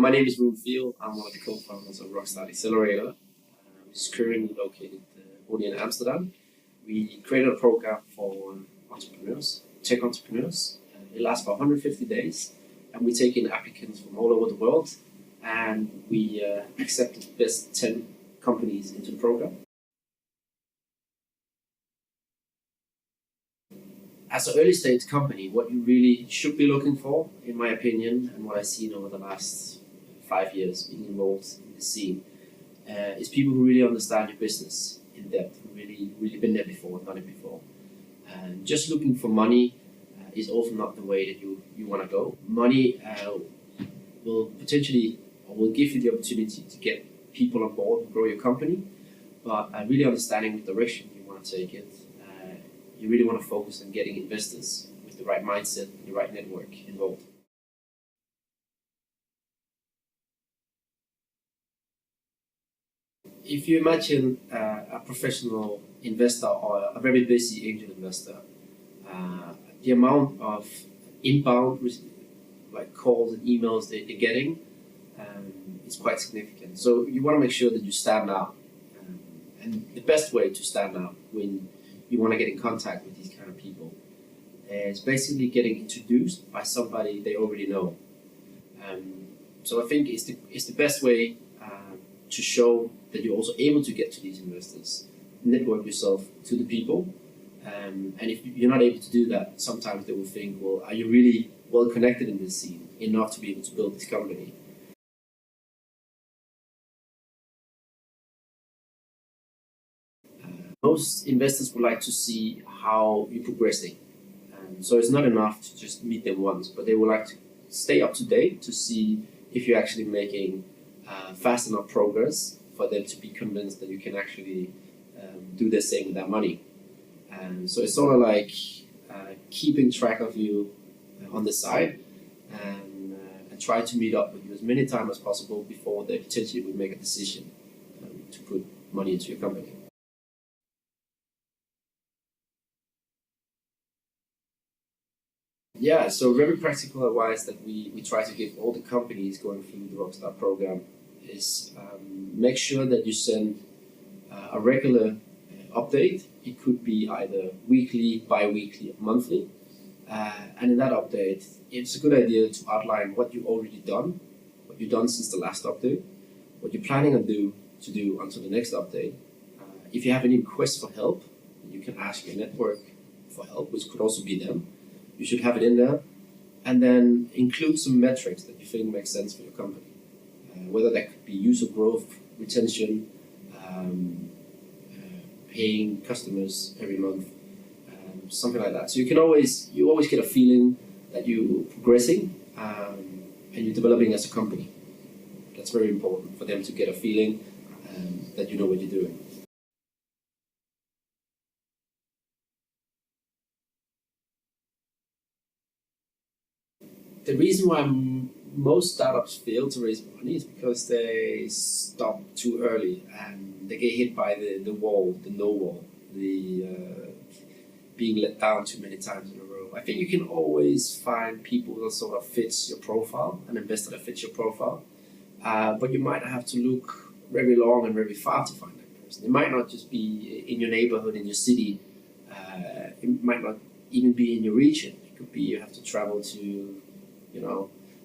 My name is Rune Theill. I'm one of the co-founders of Rockstart Accelerator, which is currently located only in Amsterdam. We created a program for entrepreneurs, tech entrepreneurs. It lasts for 150 days, and we take in applicants from all over the world, and we accept the best 10 companies into the program. As an early stage company, what you really should be looking for, in my opinion, and what I've seen over the last 5 years being involved in the scene, is people who really understand your business in depth, who really been there before, done it before. And just looking for money is often not the way that you want to go. Money will potentially, or will give you the opportunity to get people on board and grow your company, but really understanding the direction you want to take it. You really want to focus on getting investors with the right mindset and the right network involved. If you imagine a professional investor or a very busy angel investor, the amount of inbound calls and emails they're getting is quite significant. So you want to make sure that you stand out. And the best way to stand out when you want to get in contact with these kind of people is basically getting introduced by somebody they already know. So I think it's the best way to show that you're also able to get to these investors, network yourself to the people. And if you're not able to do that, sometimes they will think, well, are you really well connected in this scene enough to be able to build this company? Most investors would like to see how you're progressing. So it's not enough to just meet them once, but they would like to stay up to date to see if you're actually making fast enough progress for them to be convinced that you can actually do the same with their money. So it's sort of like keeping track of you on the side and try to meet up with you as many times as possible before they potentially would make a decision to put money into your company. Yeah, so very practical advice that we try to give all the companies going through the Rockstart program is make sure that you send a regular update. It could be either weekly, bi-weekly, or monthly. And in that update, it's a good idea to outline what you've already done, what you've done since the last update, what you're planning on to do until the next update. If you have any requests for help, you can ask your network for help, which could also be them. You should have it in there, and then include some metrics that you think make sense for your company. Whether that could be user growth, retention, paying customers every month, something like that. So you always get a feeling that you're progressing and you're developing as a company. That's very important for them to get a feeling that you know what you're doing. The reason why most startups fail to raise money is because they stop too early and they get hit by the wall, the no wall, the being let down too many times in a row. I think you can always find people that sort of fits your profile, an investor that fits your profile, but you might have to look very long and very far to find that person. It might not just be in your neighborhood, in your city. It might not even be in your region. It could be you have to travel to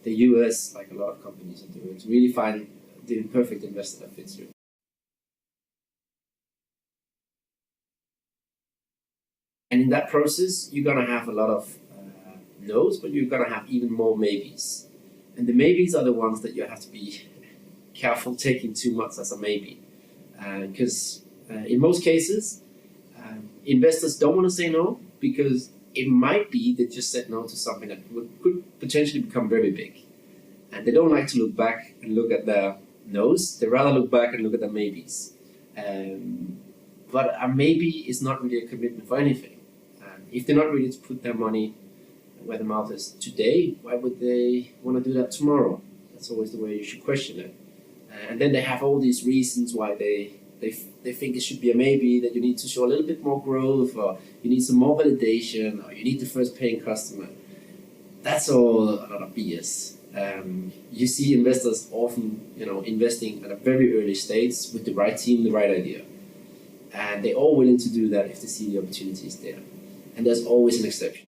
the US, like a lot of companies are doing, to really find the perfect investor that fits you. And in that process, you're going to have a lot of no's, but you're going to have even more maybes. And the maybes are the ones that you have to be careful taking too much as a maybe. Because in most cases, investors don't want to say no because it might be they just said no to something that could potentially become very big. And they don't like to look back and look at their no's. They rather look back and look at their maybes. But a maybe is not really a commitment for anything. If they're not ready to put their money where the mouth is today, why would they want to do that tomorrow? That's always the way you should question it. And then they have all these reasons why they think it should be a maybe, that you need to show a little bit more growth, or you need some more validation, or you need the first paying customer. That's all a lot of BS. You see investors often, investing at a very early stage with the right team, the right idea, and they're all willing to do that if they see the opportunities there. And there's always an exception.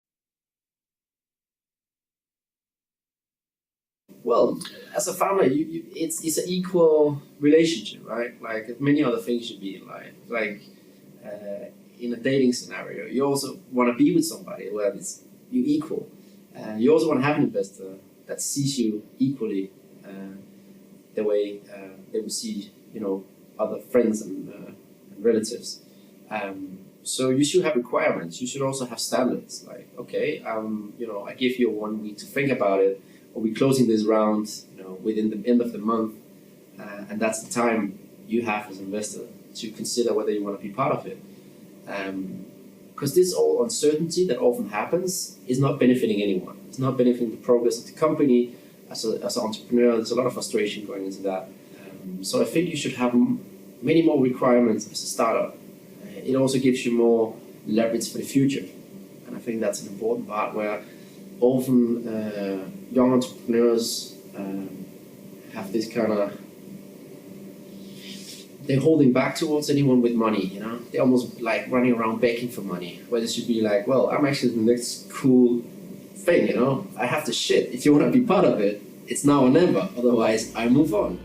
Well, as a founder, it's an equal relationship, right? Like many other things should be in life. Like in a dating scenario, you also want to be with somebody where it's you equal. You also want to have an investor that sees you equally the way they would see, other friends and relatives. So you should have requirements. You should also have standards. Like, okay, I give you 1 week to think about it. Or we're closing this round, within the end of the month, and that's the time you have as an investor to consider whether you want to be part of it. Because this all uncertainty that often happens is not benefiting anyone. It's not benefiting the progress of the company. As an entrepreneur, there's a lot of frustration going into that. So I think you should have many more requirements as a startup. It also gives you more leverage for the future, and I think that's an important part where often young entrepreneurs have this kind of, they're holding back towards anyone with money, They're almost like running around begging for money, where they should be like, well, I'm actually the next cool thing, I have the shit. If you want to be part of it, it's now or never. Otherwise, I move on.